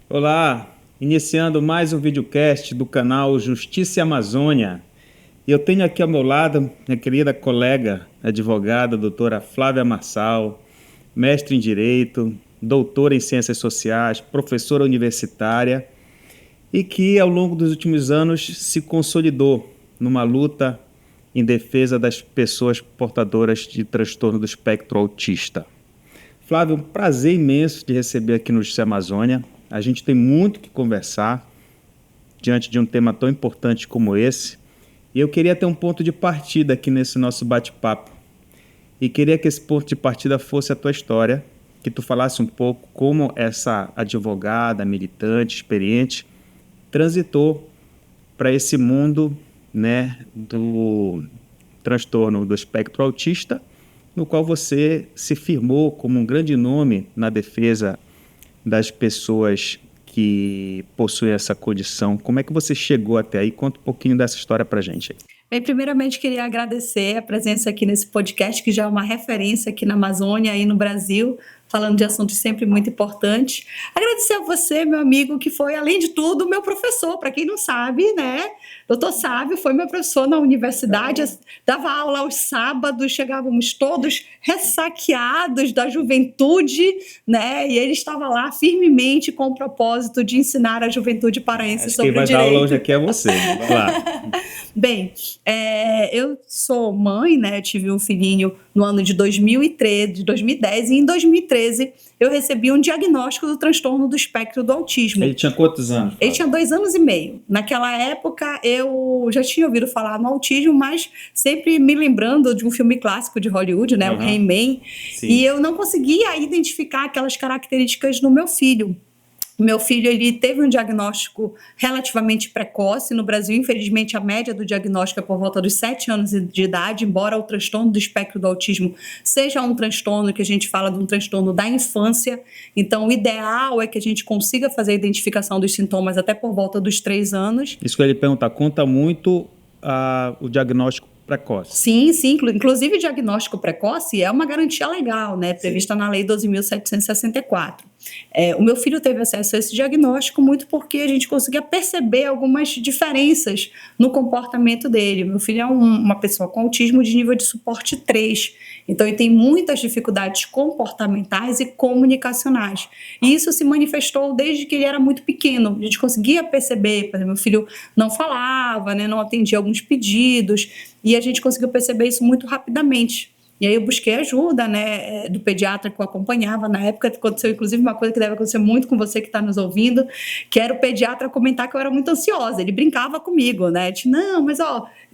Olá, iniciando mais um videocast do canal Justiça e Amazônia. E eu tenho aqui ao meu lado minha querida colega, advogada, doutora Flávia Marçal, mestre em Direito, doutora em Ciências Sociais, professora universitária e que ao longo dos últimos anos se consolidou numa luta em defesa das pessoas portadoras de transtorno do espectro autista. Flávia, um prazer imenso de receber aqui no Justiça e Amazônia. A gente tem muito que conversar diante de um tema tão importante como esse. E eu queria ter um ponto de partida aqui nesse nosso bate-papo. E queria que esse ponto de partida fosse a tua história, que tu falasse um pouco como essa advogada, militante, experiente, transitou para esse mundo, né, do transtorno do espectro autista, no qual você se firmou como um grande nome na defesa das pessoas que possuem essa condição. Como é que você chegou até aí? Conta um pouquinho dessa história para a gente. Bem, primeiramente queria agradecer a presença aqui nesse podcast, que já é uma referência aqui na Amazônia e no Brasil, falando de assuntos sempre muito importantes. Agradecer a você, meu amigo, que foi, além de tudo, meu professor. Para quem não sabe, né? Doutor Sávio foi meu professor na universidade, dava aula aos sábados, chegávamos todos ressaqueados da juventude, né? E ele estava lá firmemente com o propósito de ensinar a juventude paraense sobre o direito. Quem vai dar aula hoje aqui é você, vai lá. Bem, eu sou mãe, né? Eu tive um filhinho no ano de 2010 e em 2013 eu recebi um diagnóstico do transtorno do espectro do autismo. Ele tinha quantos anos? Ele tinha 2 anos e meio. Naquela época eu já tinha ouvido falar no autismo, mas sempre me lembrando de um filme clássico de Hollywood, né? O He-Man. E eu não conseguia identificar aquelas características no meu filho. Meu filho, ele teve um diagnóstico relativamente precoce. No Brasil, infelizmente, a média do diagnóstico é por volta dos 7 anos de idade, embora o transtorno do espectro do autismo seja um transtorno que a gente fala de um transtorno da infância. Então, o ideal é que a gente consiga fazer a identificação dos sintomas até por volta dos 3 anos. Isso que eu ia lhe perguntar, conta muito o diagnóstico precoce. Sim. Inclusive, o diagnóstico precoce é uma garantia legal, né? Prevista na Lei 12.764. O meu filho teve acesso a esse diagnóstico muito porque a gente conseguia perceber algumas diferenças no comportamento dele. Meu filho é uma pessoa com autismo de nível de suporte 3, então ele tem muitas dificuldades comportamentais e comunicacionais. E isso se manifestou desde que ele era muito pequeno. A gente conseguia perceber, por exemplo, meu filho não falava, né, não atendia alguns pedidos, e a gente conseguiu perceber isso muito rapidamente. E aí eu busquei ajuda, né, do pediatra que eu acompanhava. Na época aconteceu, inclusive, uma coisa que deve acontecer muito com você que está nos ouvindo, que era o pediatra comentar que eu era muito ansiosa. Ele brincava comigo, né? Não, mas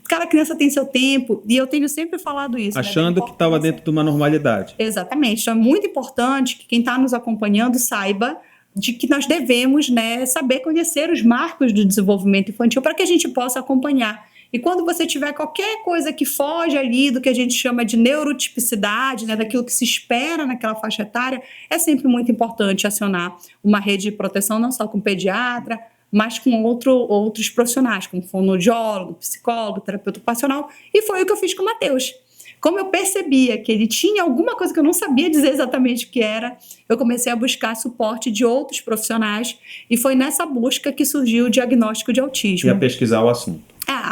cada criança tem seu tempo. E eu tenho sempre falado isso. Achando que estava dentro de uma normalidade. Exatamente. Então é muito importante que quem está nos acompanhando saiba de que nós devemos, né, saber conhecer os marcos do desenvolvimento infantil para que a gente possa acompanhar. E quando você tiver qualquer coisa que foge ali do que a gente chama de neurotipicidade, né, daquilo que se espera naquela faixa etária, é sempre muito importante acionar uma rede de proteção, não só com o pediatra, mas com outros profissionais, como fonoaudiólogo, psicólogo, terapeuta ocupacional. E foi o que eu fiz com o Matheus. Como eu percebia que ele tinha alguma coisa que eu não sabia dizer exatamente o que era, eu comecei a buscar suporte de outros profissionais e foi nessa busca que surgiu o diagnóstico de autismo. E a pesquisar o assunto.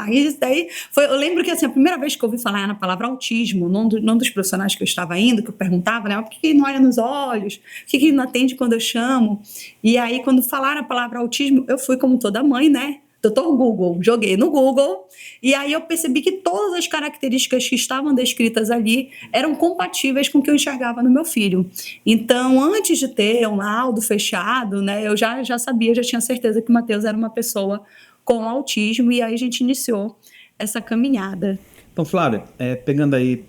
Isso daí foi. Eu lembro que assim, a primeira vez que eu ouvi falar na palavra autismo, num dos profissionais que eu estava indo, que eu perguntava, né, por que ele não olha nos olhos? Por que ele não atende quando eu chamo? E aí, quando falaram a palavra autismo, eu fui como toda mãe, né? Doutor Google, joguei no Google, e aí eu percebi que todas as características que estavam descritas ali eram compatíveis com o que eu enxergava no meu filho. Então, antes de ter um laudo fechado, né, eu já sabia, já tinha certeza que o Matheus era uma pessoa com autismo, e aí a gente iniciou essa caminhada. Então, Flávia, pegando aí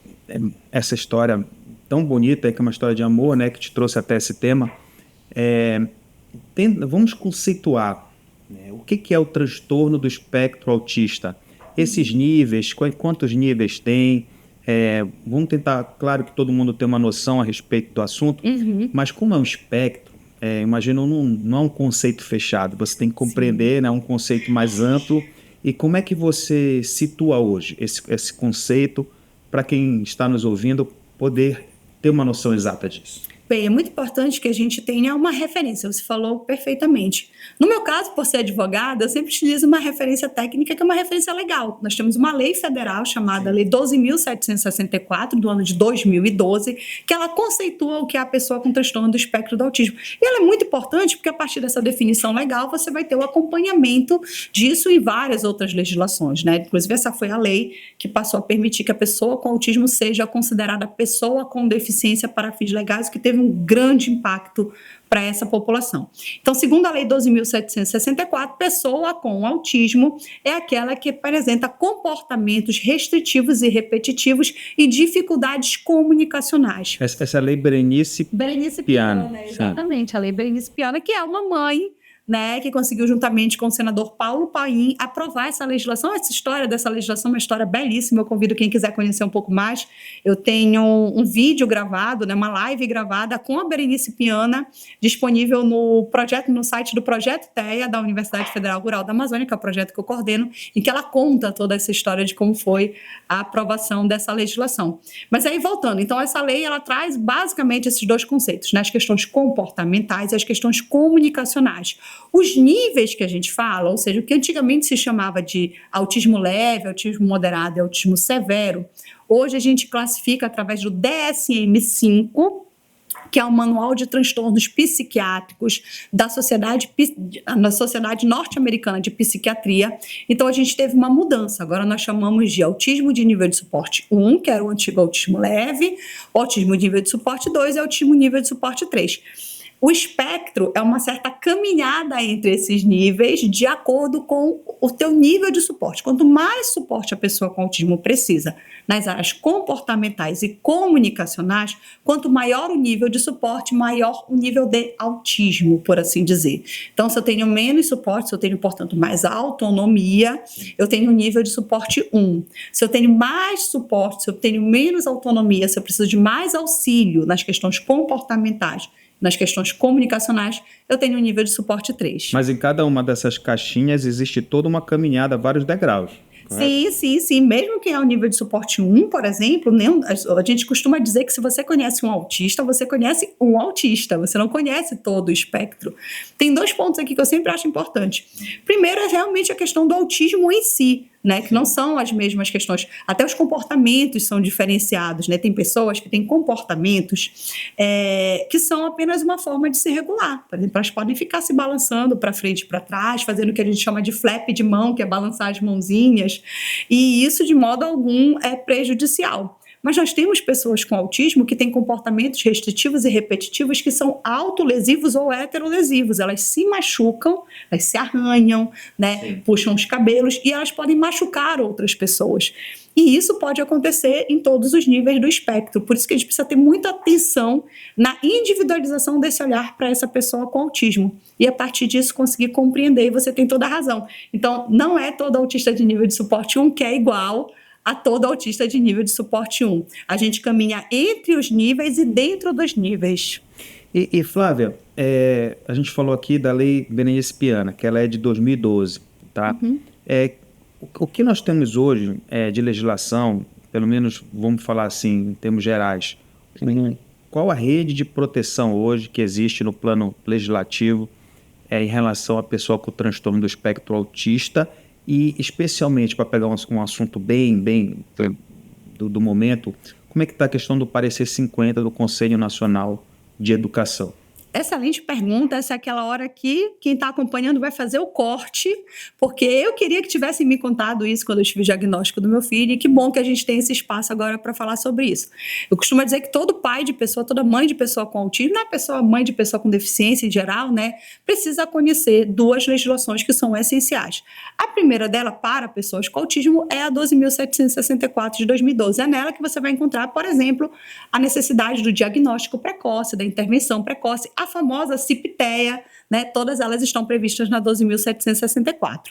essa história tão bonita, que é uma história de amor, né, que te trouxe até esse tema, vamos conceituar, né, o que é o transtorno do espectro autista? Esses níveis, quantos níveis tem? Vamos tentar, claro que todo mundo tem uma noção a respeito do assunto, mas como é um espectro, imagino, não é um conceito fechado, você tem que compreender, né, um conceito mais amplo. E como é que você situa hoje esse conceito para quem está nos ouvindo poder ter uma noção exata disso? Bem, é muito importante que a gente tenha uma referência, você falou perfeitamente. No meu caso, por ser advogada, eu sempre utilizo uma referência técnica que é uma referência legal. Nós temos uma lei federal chamada Lei 12.764, do ano de 2012, que ela conceitua o que é a pessoa com transtorno do espectro do autismo. E ela é muito importante porque a partir dessa definição legal você vai ter o acompanhamento disso em várias outras legislações, né? Inclusive essa foi a lei que passou a permitir que a pessoa com autismo seja considerada pessoa com deficiência para fins legais, que teve um grande impacto para essa população. Então, segundo a Lei 12.764, pessoa com autismo é aquela que apresenta comportamentos restritivos e repetitivos e dificuldades comunicacionais. Essa é a Lei Berenice Piana. Exatamente, a Lei Berenice Piana, que é uma mãe, né, que conseguiu, juntamente com o senador Paulo Paim, aprovar essa legislação. Essa história dessa legislação é uma história belíssima. Eu convido quem quiser conhecer um pouco mais. Eu tenho um vídeo gravado, né, uma live gravada com a Berenice Piana, disponível no site do Projeto TEA, da Universidade Federal Rural da Amazônia, que é o projeto que eu coordeno, em que ela conta toda essa história de como foi a aprovação dessa legislação. Mas aí, voltando, então essa lei, ela traz basicamente esses dois conceitos, né, as questões comportamentais e as questões comunicacionais. Os níveis que a gente fala, ou seja, o que antigamente se chamava de autismo leve, autismo moderado e autismo severo, hoje a gente classifica através do DSM-5, que é o Manual de Transtornos Psiquiátricos da Sociedade Norte-Americana de Psiquiatria. Então, a gente teve uma mudança. Agora, nós chamamos de autismo de nível de suporte 1, que era o antigo autismo leve, autismo de nível de suporte 2 e autismo nível de suporte 3. O espectro é uma certa caminhada entre esses níveis de acordo com o teu nível de suporte. Quanto mais suporte a pessoa com autismo precisa nas áreas comportamentais e comunicacionais, quanto maior o nível de suporte, maior o nível de autismo, por assim dizer. Então, se eu tenho menos suporte, se eu tenho, portanto, mais autonomia, eu tenho um nível de suporte 1. Se eu tenho mais suporte, se eu tenho menos autonomia, se eu preciso de mais auxílio nas questões comportamentais, nas questões comunicacionais, eu tenho um nível de suporte 3. Mas em cada uma dessas caixinhas existe toda uma caminhada, vários degraus. Sim. Mesmo que é o nível de suporte 1, por exemplo, a gente costuma dizer que se você conhece um autista, você conhece um autista, você não conhece todo o espectro. Tem dois pontos aqui que eu sempre acho importante. Primeiro é realmente a questão do autismo em si, né, que não são as mesmas questões. Até os comportamentos são diferenciados, né? Tem pessoas que têm comportamentos que são apenas uma forma de se regular. Por exemplo, elas podem ficar se balançando para frente e para trás, fazendo o que a gente chama de flap de mão, que é balançar as mãozinhas, e isso de modo algum é prejudicial. Mas nós temos pessoas com autismo que têm comportamentos restritivos e repetitivos que são autolesivos ou heterolesivos. Elas se machucam, elas se arranham, né, puxam os cabelos e elas podem machucar outras pessoas. E isso pode acontecer em todos os níveis do espectro. Por isso que a gente precisa ter muita atenção na individualização desse olhar para essa pessoa com autismo. E a partir disso conseguir compreender, e você tem toda a razão. Então, não é todo autista de nível de suporte 1 que é igual a todo autista de nível de suporte 1. A gente caminha entre os níveis e dentro dos níveis. E Flávia, a gente falou aqui da Lei Berenice Piana, que ela é de 2012, tá? O que nós temos hoje de legislação, pelo menos vamos falar assim, em termos gerais, qual a rede de proteção hoje que existe no plano legislativo em relação à pessoa com transtorno do espectro autista e especialmente, para pegar um assunto bem do momento, como é que está a questão do parecer 50 do Conselho Nacional de Educação? Excelente pergunta. Essa é aquela hora que quem está acompanhando vai fazer o corte, porque eu queria que tivessem me contado isso quando eu tive o diagnóstico do meu filho, e que bom que a gente tem esse espaço agora para falar sobre isso. Eu costumo dizer que todo pai de pessoa, toda mãe de pessoa com autismo, não é mãe de pessoa com deficiência em geral, né, precisa conhecer duas legislações que são essenciais. A primeira dela, para pessoas com autismo, é a 12.764 de 2012. É nela que você vai encontrar, por exemplo, a necessidade do diagnóstico precoce, da intervenção precoce, a famosa CIP-TEA, né? Todas elas estão previstas na 12.764.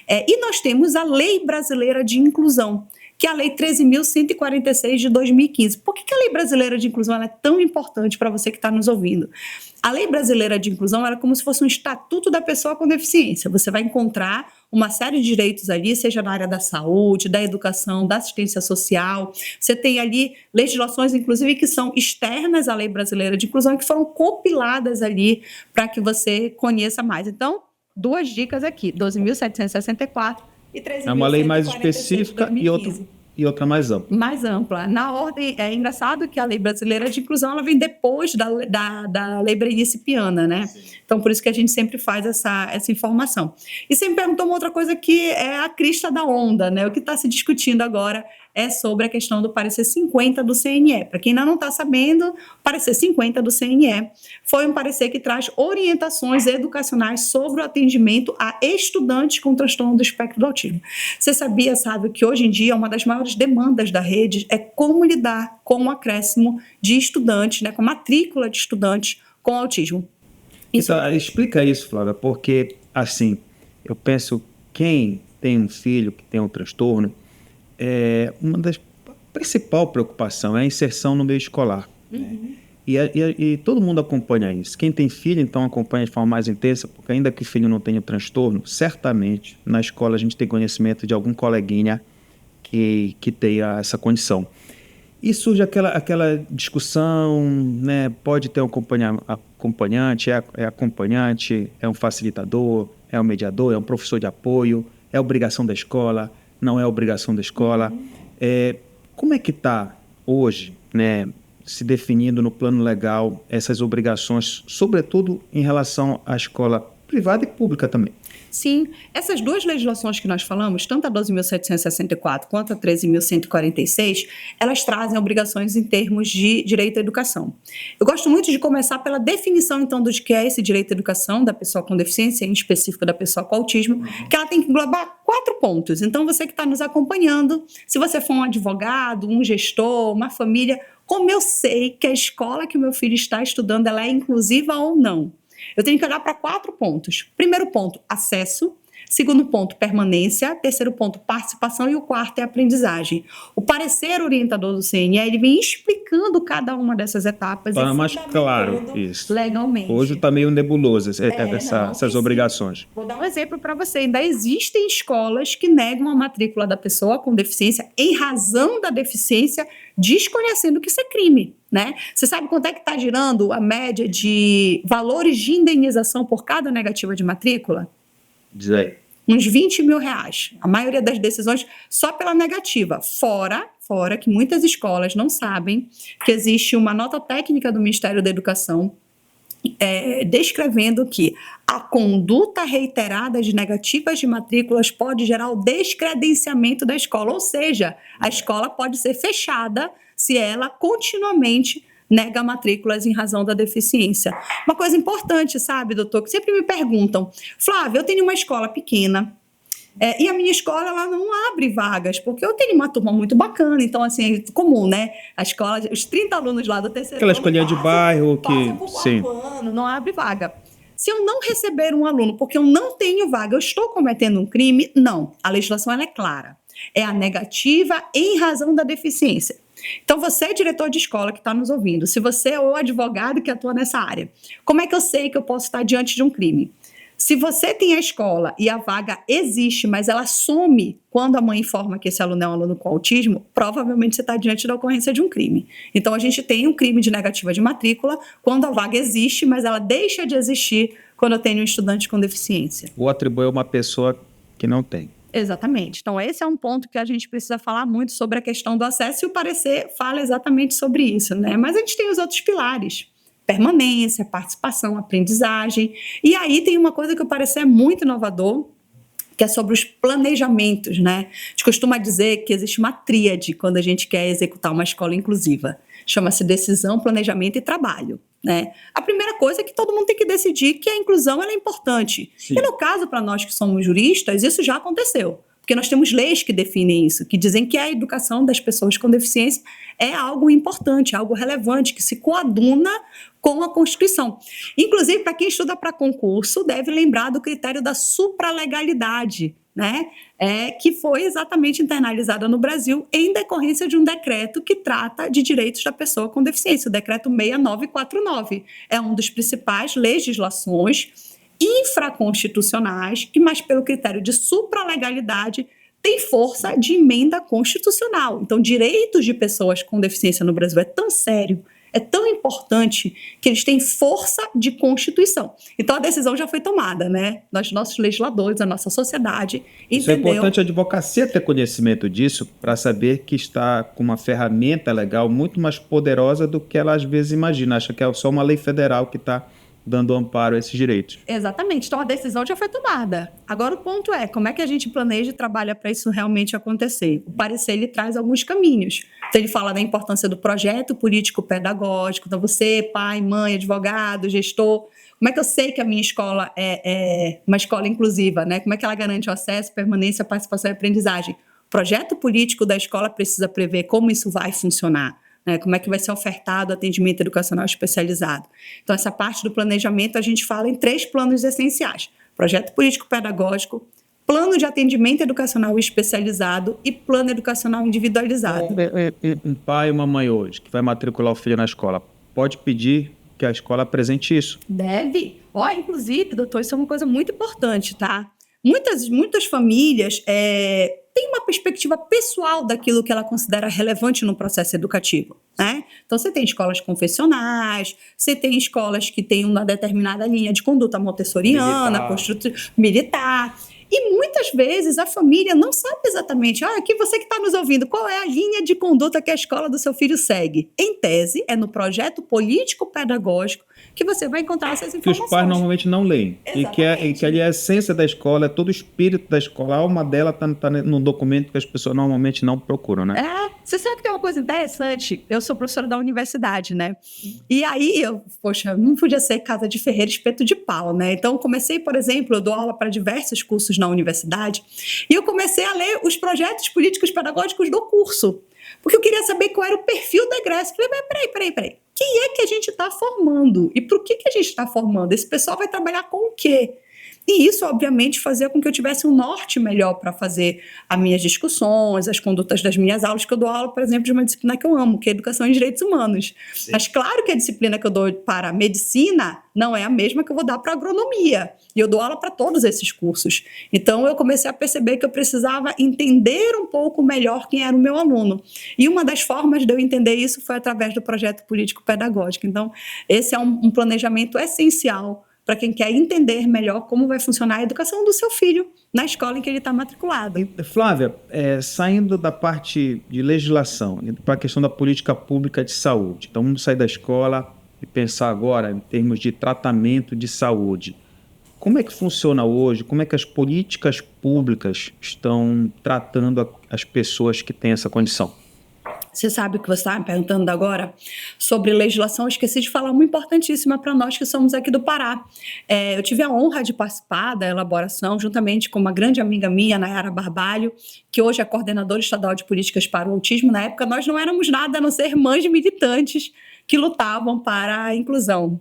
E nós temos a Lei Brasileira de Inclusão, que é a Lei 13.146 de 2015. Por que a Lei Brasileira de Inclusão ela é tão importante para você que está nos ouvindo? A Lei Brasileira de Inclusão ela é como se fosse um estatuto da pessoa com deficiência. Você vai encontrar uma série de direitos ali, seja na área da saúde, da educação, da assistência social. Você tem ali legislações, inclusive, que são externas à Lei Brasileira de Inclusão e que foram compiladas ali para que você conheça mais. Então, duas dicas aqui, 12.764 e 13.146 É uma lei mais específica de 2015. e outra mais ampla. Mais ampla. Na ordem, é engraçado que a Lei Brasileira de Inclusão ela vem depois da Lei Brandicipiana, né? Sim. Então, por isso que a gente sempre faz essa informação. E você me perguntou uma outra coisa que é a crista da onda, né? O que está se discutindo agora é sobre a questão do parecer 50 do CNE. Para quem ainda não está sabendo, o parecer 50 do CNE foi um parecer que traz orientações educacionais sobre o atendimento a estudantes com transtorno do espectro do autismo. Você sabia, sabe, que hoje em dia uma das maiores demandas da rede é como lidar com o acréscimo de estudantes, né, com matrícula de estudantes com autismo. Então, explica isso, Flávia, porque, assim, eu penso, quem tem um filho que tem um transtorno, uma das principais preocupações é a inserção no meio escolar. Uhum. Né? E todo mundo acompanha isso. Quem tem filho, então, acompanha de forma mais intensa, porque ainda que o filho não tenha transtorno, certamente, na escola a gente tem conhecimento de algum coleguinha que tenha essa condição. E surge aquela discussão, né? Pode ter um acompanhante, é acompanhante, é um facilitador, é um mediador, é um professor de apoio, é obrigação da escola, não é obrigação da escola. Como é que está hoje, né, se definindo no plano legal essas obrigações, sobretudo em relação à escola privada e pública também? Sim, essas duas legislações que nós falamos, tanto a 12.764 quanto a 13.146, elas trazem obrigações em termos de direito à educação. Eu gosto muito de começar pela definição, então, do que é esse direito à educação da pessoa com deficiência, em específico da pessoa com autismo, que ela tem que englobar 4 pontos. Então, você que está nos acompanhando, se você for um advogado, um gestor, uma família, como eu sei que a escola que o meu filho está estudando, ela é inclusiva ou não? Eu tenho que olhar para 4 pontos. Primeiro ponto, acesso. Segundo ponto, permanência. Terceiro ponto, participação. E o quarto é aprendizagem. O parecer orientador do CNE, ele vem explicando cada uma dessas etapas. Para mais claro isso. Legalmente. Hoje está meio nebuloso essas obrigações. Vou dar um exemplo para você. Ainda existem escolas que negam a matrícula da pessoa com deficiência em razão da deficiência, desconhecendo que isso é crime. Né? Você sabe quanto é que está girando a média de valores de indenização por cada negativa de matrícula? Diz aí. Uns 20 mil reais. A maioria das decisões só pela negativa. Fora que muitas escolas não sabem que existe uma nota técnica do Ministério da Educação descrevendo que a conduta reiterada de negativas de matrículas pode gerar o descredenciamento da escola, ou seja, a escola pode ser fechada se ela continuamente nega matrículas em razão da deficiência. Uma coisa importante, sabe, doutor, que sempre me perguntam, Flávia, eu tenho uma escola pequena, e a minha escola ela não abre vagas, porque eu tenho uma turma muito bacana, então assim, é comum, né? A escola, os 30 alunos lá do terceiro aquela escolinha de bairro que por 4 anos, não abre vaga. Se eu não receber um aluno porque eu não tenho vaga, eu estou cometendo um crime? Não. A legislação ela é clara. É a negativa em razão da deficiência. Então, você é diretor de escola que está nos ouvindo, se você é o advogado que atua nessa área, como é que eu sei que eu posso estar diante de um crime? Se você tem a escola e a vaga existe, mas ela some quando a mãe informa que esse aluno é um aluno com autismo, provavelmente você está diante da ocorrência de um crime. Então, a gente tem um crime de negativa de matrícula quando a vaga existe, mas ela deixa de existir quando eu tenho um estudante com deficiência. Ou atribui a uma pessoa que não tem. Exatamente. Então, esse é um ponto que a gente precisa falar muito sobre a questão do acesso e o parecer fala exatamente sobre isso, né? Mas a gente tem os outros pilares. Permanência, participação, aprendizagem. E aí tem uma coisa que o parecer é muito inovador, que é sobre os planejamentos, né? A gente costuma dizer que existe uma tríade quando a gente quer executar uma escola inclusiva. Chama-se decisão, planejamento e trabalho. Né? A primeira coisa é que todo mundo tem que decidir que a inclusão ela é importante. Sim. E no caso, para nós que somos juristas, isso já aconteceu. Porque nós temos leis que definem isso, que dizem que a educação das pessoas com deficiência é algo importante, algo relevante, que se coaduna com a Constituição. Inclusive, para quem estuda para concurso, deve lembrar do critério da supralegalidade, né, que foi exatamente internalizada no Brasil em decorrência de um decreto que trata de direitos da pessoa com deficiência, o decreto 6949. É uma das principais legislações infraconstitucionais que, mas pelo critério de supralegalidade, tem força de emenda constitucional. Então, direitos de pessoas com deficiência no Brasil é tão sério, é tão importante, que eles têm força de Constituição. Então, a decisão já foi tomada, né? Nossos legisladores, a nossa sociedade, Isso é entendeu? importante a advocacia ter conhecimento disso para saber que está com uma ferramenta legal muito mais poderosa do que ela às vezes imagina. Acha que é só uma lei federal que está dando amparo a esses direitos. Exatamente. Então, a decisão já foi tomada. Agora, o ponto é, como é que a gente planeja e trabalha para isso realmente acontecer? O parecer, ele traz alguns caminhos. Então, ele fala da importância do projeto político-pedagógico. Então, você, pai, mãe, advogado, gestor, como é que eu sei que a minha escola é uma escola inclusiva, né? Como é que ela garante o acesso, permanência, participação e aprendizagem? O projeto político da escola precisa prever como isso vai funcionar. Como é que vai ser ofertado o atendimento educacional especializado. Então, essa parte do planejamento, a gente fala em 3 planos essenciais: projeto político-pedagógico, plano de atendimento educacional especializado e plano educacional individualizado. Um pai e uma mãe hoje, que vai matricular o filho na escola, pode pedir que a escola apresente isso? Deve. Inclusive, doutor, isso é uma coisa muito importante, tá? Muitas famílias têm uma perspectiva pessoal daquilo que ela considera relevante no processo educativo, né? Então, você tem escolas confessionais, você tem escolas que têm uma determinada linha de conduta montessoriana, militar. E muitas vezes a família não sabe exatamente, aqui você que está nos ouvindo, qual é a linha de conduta que a escola do seu filho segue. Em tese, é no projeto político-pedagógico que você vai encontrar essas informações. Que os pais normalmente não leem. E que ali a essência da escola, é todo o espírito da escola, a alma dela está no documento que as pessoas normalmente não procuram, né? Você sabe que tem uma coisa interessante? Eu sou professora da universidade, né? E aí, não podia ser casa de ferreiro, espeto de pau, né? Então, eu comecei, por exemplo, eu dou aula para diversos cursos na universidade, e eu comecei a ler os projetos políticos pedagógicos do curso, porque eu queria saber qual era o perfil da egresso. Falei, mas peraí. Quem é que a gente está formando? E por que a gente está formando? Esse pessoal vai trabalhar com o quê? E isso, obviamente, fazia com que eu tivesse um norte melhor para fazer as minhas discussões, as condutas das minhas aulas, que eu dou aula, por exemplo, de uma disciplina que eu amo, que é Educação em Direitos Humanos. Sim. Mas claro que a disciplina que eu dou para a medicina não é a mesma que eu vou dar para a agronomia. E eu dou aula para todos esses cursos. Então, eu comecei a perceber que eu precisava entender um pouco melhor quem era o meu aluno. E uma das formas de eu entender isso foi através do projeto político-pedagógico. Então, esse é um planejamento essencial para quem quer entender melhor como vai funcionar a educação do seu filho na escola em que ele está matriculado. Flávia, saindo da parte de legislação, para a questão da política pública de saúde. Então, vamos sair da escola e pensar agora em termos de tratamento de saúde. Como é que funciona hoje? Como é que as políticas públicas estão tratando as pessoas que têm essa condição? Você sabe o que você está me perguntando agora sobre legislação? Eu esqueci de falar uma importantíssima para nós que somos aqui do Pará. Eu tive a honra de participar da elaboração, juntamente com uma grande amiga minha, Nayara Barbalho, que hoje é coordenadora estadual de políticas para o autismo. Na época, nós não éramos nada a não ser mães de militantes que lutavam para a inclusão.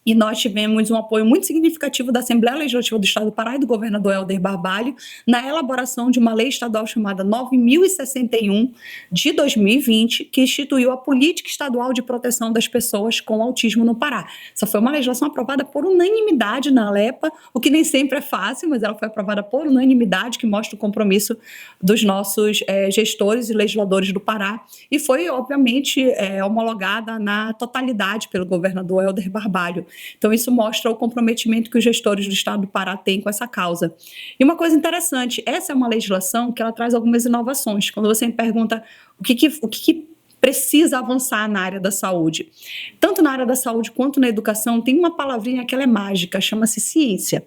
E nós tivemos um apoio muito significativo da Assembleia Legislativa do Estado do Pará e do governador Helder Barbalho na elaboração de uma lei estadual chamada 9.061 de 2020, que instituiu a Política Estadual de Proteção das Pessoas com Autismo no Pará. Essa foi uma legislação aprovada por unanimidade na Alepa, o que nem sempre é fácil, mas ela foi aprovada por unanimidade, que mostra o compromisso dos nossos gestores e legisladores do Pará, e foi, obviamente, homologada na totalidade pelo governador Helder Barbalho. Então, isso mostra o comprometimento que os gestores do Estado do Pará têm com essa causa. E uma coisa interessante, essa é uma legislação que ela traz algumas inovações. Quando você me pergunta o que precisa avançar na área da saúde, tanto na área da saúde quanto na educação, tem uma palavrinha que ela é mágica, chama-se ciência.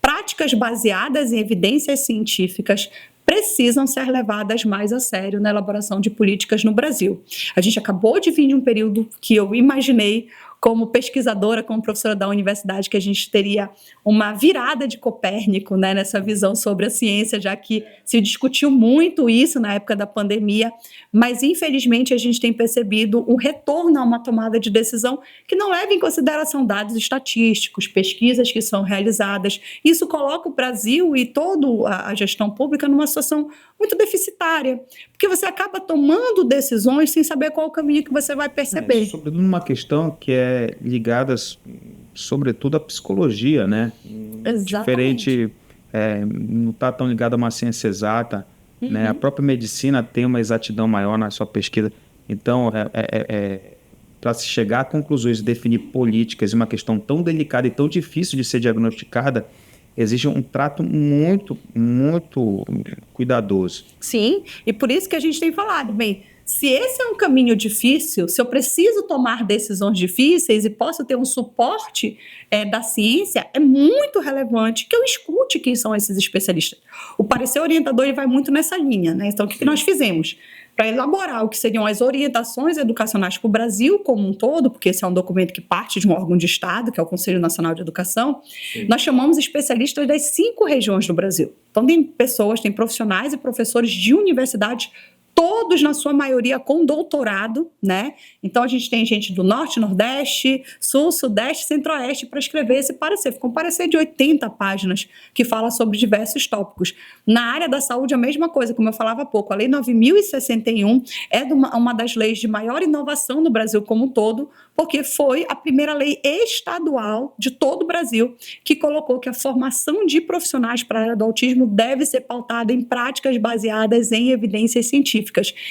Práticas baseadas em evidências científicas precisam ser levadas mais a sério na elaboração de políticas no Brasil. A gente acabou de vir de um período que eu imaginei como pesquisadora, como professora da universidade, que a gente teria uma virada de Copérnico, né, nessa visão sobre a ciência, já que se discutiu muito isso na época da pandemia, mas infelizmente a gente tem percebido um retorno a uma tomada de decisão que não leva em consideração dados estatísticos, pesquisas que são realizadas. Isso coloca o Brasil e toda a gestão pública numa situação muito deficitária, porque você acaba tomando decisões sem saber qual o caminho que você vai perceber. Sobretudo numa questão que é ligada, sobretudo, à psicologia, né? Exatamente. Diferente, não está tão ligado a uma ciência exata, né? A própria medicina tem uma exatidão maior na sua pesquisa. Então, para se chegar a conclusões e definir políticas em uma questão tão delicada e tão difícil de ser diagnosticada, exige um trato muito, muito cuidadoso. Sim, e por isso que a gente tem falado, bem, se esse é um caminho difícil, se eu preciso tomar decisões difíceis e posso ter um suporte da ciência, é muito relevante que eu escute quem são esses especialistas. O parecer orientador ele vai muito nessa linha, né? Então, o que nós fizemos? Para elaborar o que seriam as orientações educacionais para o Brasil como um todo, porque esse é um documento que parte de um órgão de Estado, que é o Conselho Nacional de Educação, nós chamamos especialistas das 5 regiões do Brasil. Então, tem pessoas, tem profissionais e professores de universidades, todos, na sua maioria, com doutorado, né? Então, a gente tem gente do Norte, Nordeste, Sul, Sudeste, Centro-Oeste para escrever esse parecer. Ficou um parecer de 80 páginas que fala sobre diversos tópicos. Na área da saúde, a mesma coisa, como eu falava há pouco. A Lei 9.061 é uma das leis de maior inovação no Brasil como um todo, porque foi a primeira lei estadual de todo o Brasil que colocou que a formação de profissionais para a área do autismo deve ser pautada em práticas baseadas em evidências científicas.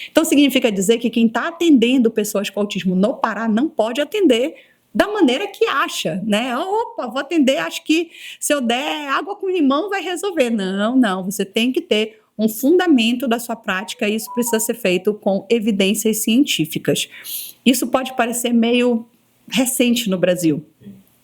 Então, significa dizer que quem está atendendo pessoas com autismo no Pará não pode atender da maneira que acha, né? Opa, vou atender, acho que se eu der água com limão vai resolver. Não, você tem que ter um fundamento da sua prática e isso precisa ser feito com evidências científicas. Isso pode parecer meio recente no Brasil,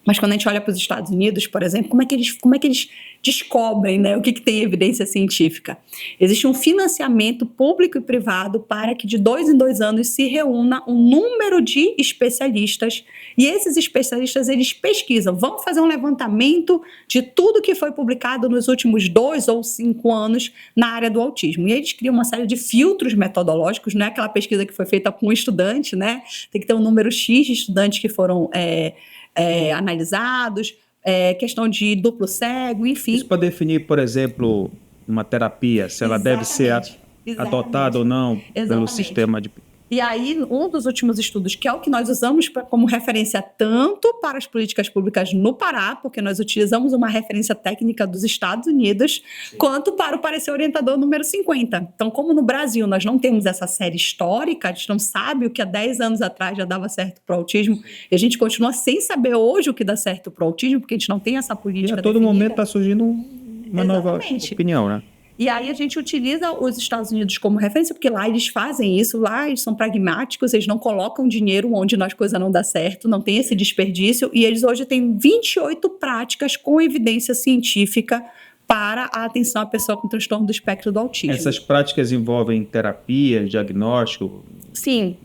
mas quando a gente olha para os Estados Unidos, por exemplo, como é que eles descobrem, né, o que tem evidência científica? Existe um financiamento público e privado para que de 2 em 2 anos se reúna um número de especialistas e esses especialistas eles pesquisam, vão fazer um levantamento de tudo que foi publicado nos últimos 2 ou 5 anos na área do autismo. E eles criam uma série de filtros metodológicos, não é aquela pesquisa que foi feita com um estudante, né? Tem que ter um número X de estudantes que foram analisados, questão de duplo cego, enfim. Isso para definir, por exemplo, uma terapia, se ela deve ser adotada ou não pelo sistema de... E aí, um dos últimos estudos, que é o que nós usamos como referência tanto para as políticas públicas no Pará, porque nós utilizamos uma referência técnica dos Estados Unidos, quanto para o parecer orientador número 50. Então, como no Brasil nós não temos essa série histórica, a gente não sabe o que há 10 anos atrás já dava certo para o autismo, e a gente continua sem saber hoje o que dá certo para o autismo, porque a gente não tem essa política definida. A todo momento está surgindo uma nova opinião, né? E aí a gente utiliza os Estados Unidos como referência, porque lá eles fazem isso, lá eles são pragmáticos, eles não colocam dinheiro onde as coisas não dão certo, não tem esse desperdício, e eles hoje têm 28 práticas com evidência científica para a atenção à pessoa com transtorno do espectro do autismo. Essas práticas envolvem terapia, diagnóstico? Sim.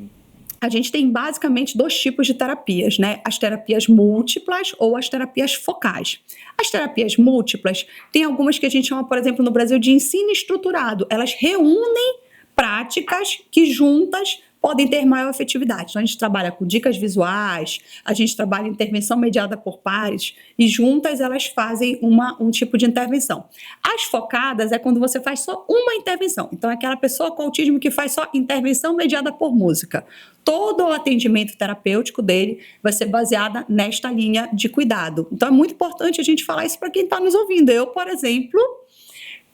A gente tem basicamente 2 tipos de terapias, né? As terapias múltiplas ou as terapias focais. As terapias múltiplas, tem algumas que a gente chama, por exemplo, no Brasil, de ensino estruturado. Elas reúnem práticas que juntas podem ter maior efetividade. Então, a gente trabalha com dicas visuais, a gente trabalha intervenção mediada por pares, e juntas elas fazem um tipo de intervenção. As focadas é quando você faz só uma intervenção. Então, é aquela pessoa com autismo que faz só intervenção mediada por música. Todo o atendimento terapêutico dele vai ser baseado nesta linha de cuidado. Então, é muito importante a gente falar isso para quem está nos ouvindo. Eu, por exemplo,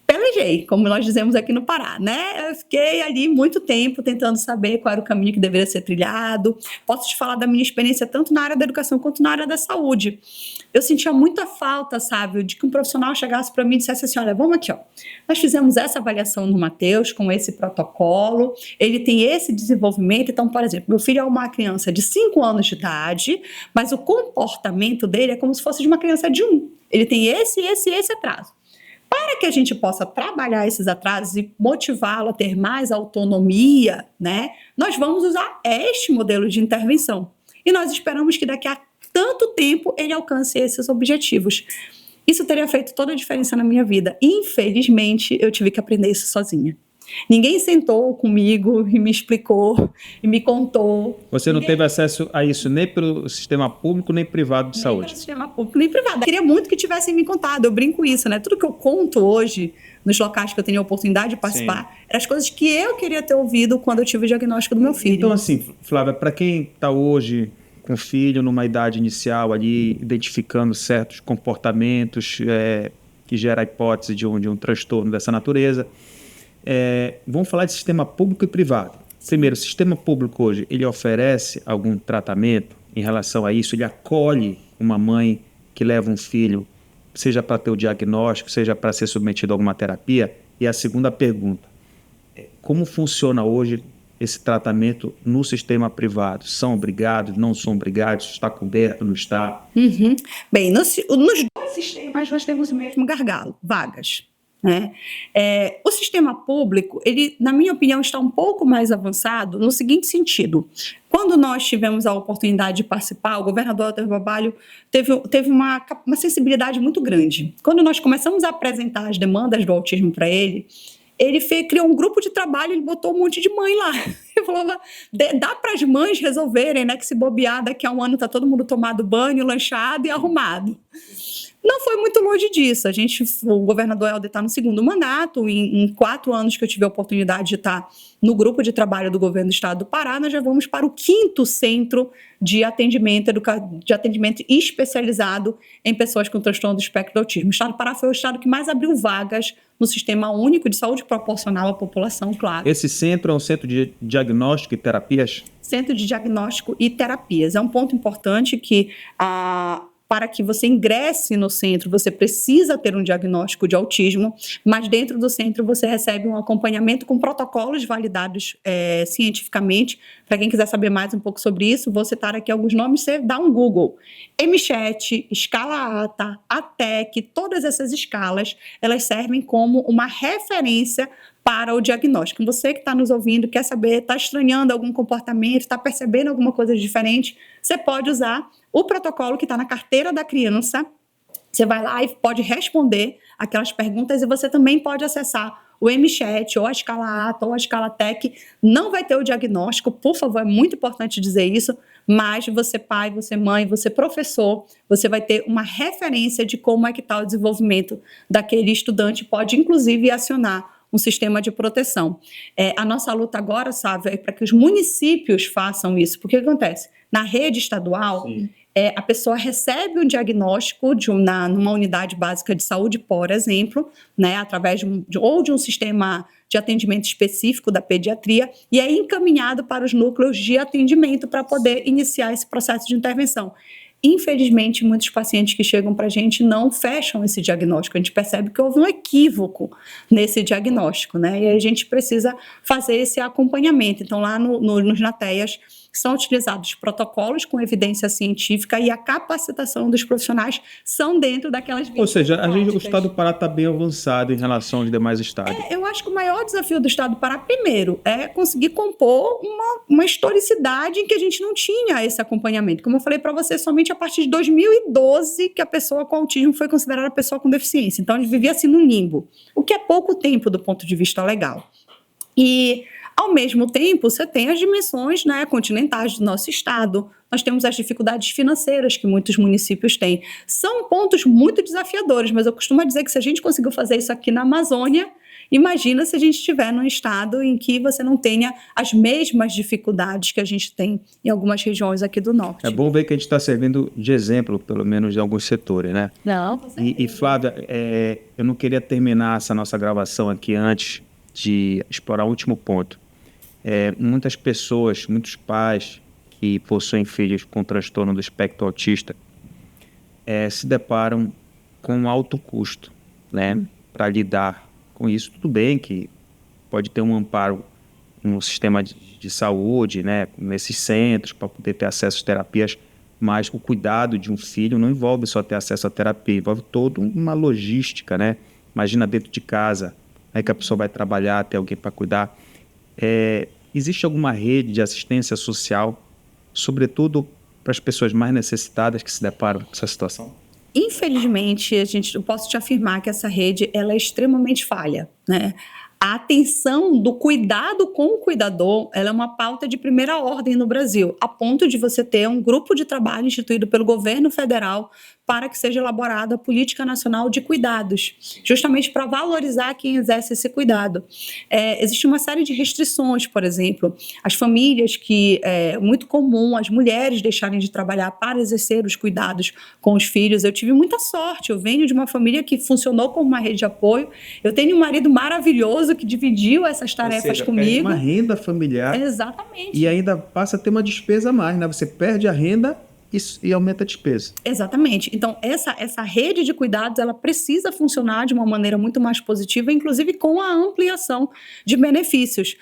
pelejei, como nós dizemos aqui no Pará, né? Eu fiquei ali muito tempo tentando saber qual era o caminho que deveria ser trilhado. Posso te falar da minha experiência tanto na área da educação quanto na área da saúde. Eu sentia muita falta, sabe, de que um profissional chegasse para mim e dissesse assim, olha, vamos aqui, ó. Nós fizemos essa avaliação no Mateus com esse protocolo, ele tem esse desenvolvimento. Então, por exemplo, meu filho é uma criança de 5 anos de idade, mas o comportamento dele é como se fosse de uma criança de 1. Ele tem esse atraso. Para que a gente possa trabalhar esses atrasos e motivá-lo a ter mais autonomia, né, nós vamos usar este modelo de intervenção. e nós esperamos que daqui a tanto tempo ele alcance esses objetivos. Isso teria feito toda a diferença na minha vida. Infelizmente, eu tive que aprender isso sozinha. Ninguém sentou comigo e me explicou e me contou. Você não teve acesso a isso nem pelo sistema público nem privado de Nem saúde? pelo sistema público, nem privado. Eu queria muito que tivessem me contado, eu brinco isso, né? Tudo que eu conto hoje, nos locais que eu tenho a oportunidade de participar, eram as coisas que eu queria ter ouvido quando eu tive o diagnóstico do meu filho. Então, assim, Flávia, para quem está hoje com filho numa idade inicial ali, identificando certos comportamentos que gera a hipótese de um transtorno dessa natureza, vamos falar de sistema público e privado. Primeiro, o sistema público hoje, ele oferece algum tratamento em relação a isso? Ele acolhe uma mãe que leva um filho, seja para ter o diagnóstico, seja para ser submetido a alguma terapia? E a segunda pergunta, como funciona hoje esse tratamento no sistema privado? São obrigados, não são obrigados? Está coberto, não está? Bem, nos dois sistemas nós temos o mesmo gargalo, vagas. Né? O sistema público, ele, na minha opinião, está um pouco mais avançado no seguinte sentido. Quando nós tivemos a oportunidade de participar, o governador Helder Barbalho teve uma sensibilidade muito grande. Quando nós começamos a apresentar as demandas do autismo para ele criou um grupo de trabalho, ele botou um monte de mãe lá. Ele falou, dá para as mães resolverem, né, que se bobear, daqui a um ano está todo mundo tomado banho, lanchado e arrumado. Não foi muito longe disso. O governador Helder está no segundo mandato. Em 4 anos que eu tive a oportunidade de estar no grupo de trabalho do governo do estado do Pará, nós já vamos para o 5º centro de atendimento especializado em pessoas com transtorno do espectro do autismo. O estado do Pará foi o estado que mais abriu vagas no Sistema Único de Saúde proporcional à população, claro. Esse centro é um centro de diagnóstico e terapias? Centro de diagnóstico e terapias. É um ponto importante que para que você ingresse no centro, você precisa ter um diagnóstico de autismo, mas dentro do centro você recebe um acompanhamento com protocolos validados cientificamente. Para quem quiser saber mais um pouco sobre isso, vou citar aqui alguns nomes, você dá um Google. MCHAT, escala ATA, ATEC, todas essas escalas, elas servem como uma referência para o diagnóstico. Você que está nos ouvindo, quer saber, está estranhando algum comportamento, está percebendo alguma coisa diferente, você pode usar o protocolo que está na carteira da criança. Você vai lá e pode responder aquelas perguntas e você também pode acessar o MCHAT ou a escala ATA ou a escala TEC. Não vai ter o diagnóstico, por favor, é muito importante dizer isso, mas você pai, você mãe, você professor, você vai ter uma referência de como é que está o desenvolvimento daquele estudante, pode inclusive acionar um sistema de proteção. A nossa luta agora, sabe, é para que os municípios façam isso, porque o que acontece? Na rede estadual, a pessoa recebe um diagnóstico numa unidade básica de saúde, por exemplo, né, através de um sistema de atendimento específico da pediatria, e é encaminhado para os núcleos de atendimento para poder iniciar esse processo de intervenção. Infelizmente, muitos pacientes que chegam para a gente não fecham esse diagnóstico. A gente percebe que houve um equívoco nesse diagnóstico, né? E aí a gente precisa fazer esse acompanhamento. Então, lá nos NATEAs, são utilizados protocolos com evidência científica e a capacitação dos profissionais são dentro daquelas... Ou seja, o estado do Pará está bem avançado em relação aos demais estados. Eu acho que o maior desafio do estado do Pará, primeiro, é conseguir compor uma historicidade em que a gente não tinha esse acompanhamento. Como eu falei para você, somente a partir de 2012 que a pessoa com autismo foi considerada pessoa com deficiência. Então, a gente vivia assim no limbo, o que é pouco tempo do ponto de vista legal. E... ao mesmo tempo, você tem as dimensões, né, continentais do nosso estado, nós temos as dificuldades financeiras que muitos municípios têm. São pontos muito desafiadores, mas eu costumo dizer que se a gente conseguiu fazer isso aqui na Amazônia, imagina se a gente estiver num estado em que você não tenha as mesmas dificuldades que a gente tem em algumas regiões aqui do norte. É bom ver que a gente está servindo de exemplo, pelo menos, em alguns setores, né? Não. E Flávia, eu não queria terminar essa nossa gravação aqui antes de explorar o último ponto. Muitas pessoas, muitos pais que possuem filhos com transtorno do espectro autista se deparam com um alto custo, né, para lidar com isso. Tudo bem que pode ter um amparo no sistema de saúde, né, nesses centros, para poder ter acesso às terapias, mas o cuidado de um filho não envolve só ter acesso à terapia, envolve toda uma logística, né? Imagina dentro de casa, aí que a pessoa vai trabalhar, ter alguém para cuidar. Existe alguma rede de assistência social, sobretudo para as pessoas mais necessitadas que se deparam com essa situação? Infelizmente, eu posso te afirmar que essa rede ela é extremamente falha, né? A atenção do cuidado com o cuidador, ela é uma pauta de primeira ordem no Brasil, a ponto de você ter um grupo de trabalho instituído pelo governo federal para que seja elaborada a Política Nacional de Cuidados, justamente para valorizar quem exerce esse cuidado. Existe uma série de restrições, por exemplo, as famílias que é muito comum as mulheres deixarem de trabalhar para exercer os cuidados com os filhos. Eu tive muita sorte, eu venho de uma família que funcionou como uma rede de apoio, eu tenho um marido maravilhoso que dividiu essas tarefas comigo. Perde uma renda familiar. Exatamente. E ainda passa a ter uma despesa a mais, né? Você perde a renda e aumenta a despesa. Exatamente. Então, essa rede de cuidados, ela precisa funcionar de uma maneira muito mais positiva, inclusive com a ampliação de benefícios.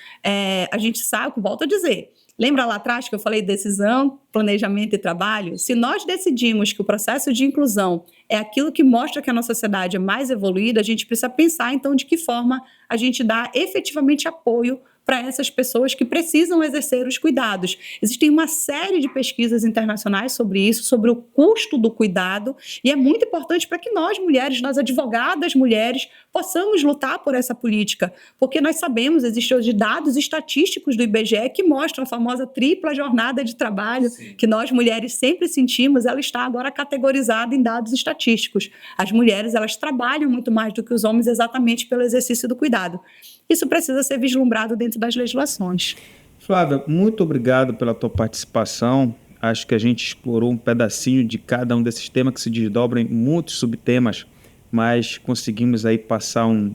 A gente sabe, volto a dizer, lembra lá atrás que eu falei decisão, planejamento e trabalho? Se nós decidimos que o processo de inclusão é aquilo que mostra que a nossa sociedade é mais evoluída, a gente precisa pensar, então, de que forma a gente dá efetivamente apoio para essas pessoas que precisam exercer os cuidados. Existem uma série de pesquisas internacionais sobre isso, sobre o custo do cuidado, e é muito importante para que nós, mulheres, nós advogadas mulheres, possamos lutar por essa política, porque nós sabemos, existem hoje dados estatísticos do IBGE que mostram a famosa tripla jornada de trabalho, sim, que nós mulheres sempre sentimos, ela está agora categorizada em dados estatísticos. As mulheres, elas trabalham muito mais do que os homens exatamente pelo exercício do cuidado. Isso precisa ser vislumbrado dentro das legislações. Flávia, muito obrigado pela tua participação. Acho que a gente explorou um pedacinho de cada um desses temas que se desdobram em muitos subtemas, mas conseguimos aí passar um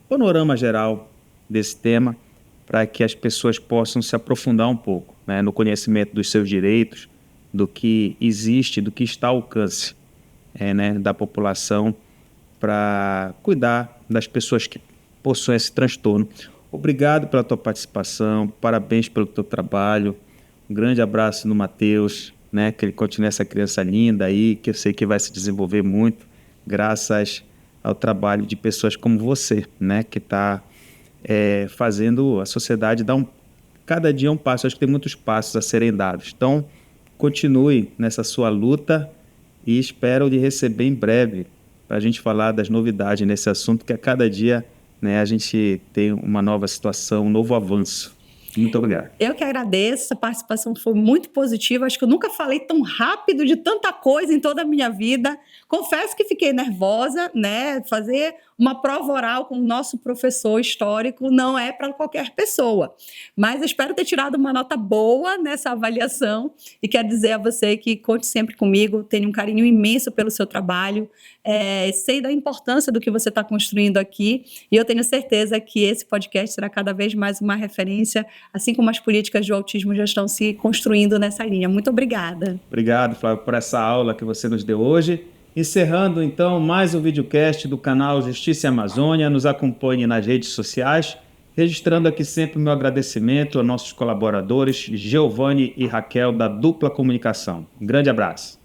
panorama geral desse tema para que as pessoas possam se aprofundar um pouco, né, no conhecimento dos seus direitos, do que existe, do que está ao alcance né, da população para cuidar das pessoas que possuem esse transtorno. Obrigado pela tua participação, parabéns pelo teu trabalho, um grande abraço no Matheus, né, que ele continue essa criança linda aí, que eu sei que vai se desenvolver muito, graças ao trabalho de pessoas como você, né, que está fazendo a sociedade dar cada dia um passo. Acho que tem muitos passos a serem dados. Então, continue nessa sua luta e espero lhe receber em breve para a gente falar das novidades nesse assunto, que a cada dia, né, a gente tem uma nova situação, um novo avanço. Muito obrigado. Eu que agradeço, a participação foi muito positiva, acho que eu nunca falei tão rápido de tanta coisa em toda a minha vida. Confesso que fiquei nervosa, né? Fazer uma prova oral com o nosso professor histórico não é para qualquer pessoa, mas eu espero ter tirado uma nota boa nessa avaliação e quero dizer a você que conte sempre comigo, tenho um carinho imenso pelo seu trabalho, sei da importância do que você está construindo aqui e eu tenho certeza que esse podcast será cada vez mais uma referência, assim como as políticas do autismo já estão se construindo nessa linha. Muito obrigada. Obrigado, Flávio, por essa aula que você nos deu hoje. Encerrando, então, mais um videocast do canal Justiça e Amazônia. Nos acompanhe nas redes sociais. Registrando aqui sempre o meu agradecimento aos nossos colaboradores, Giovanni e Raquel, da Dupla Comunicação. Um grande abraço.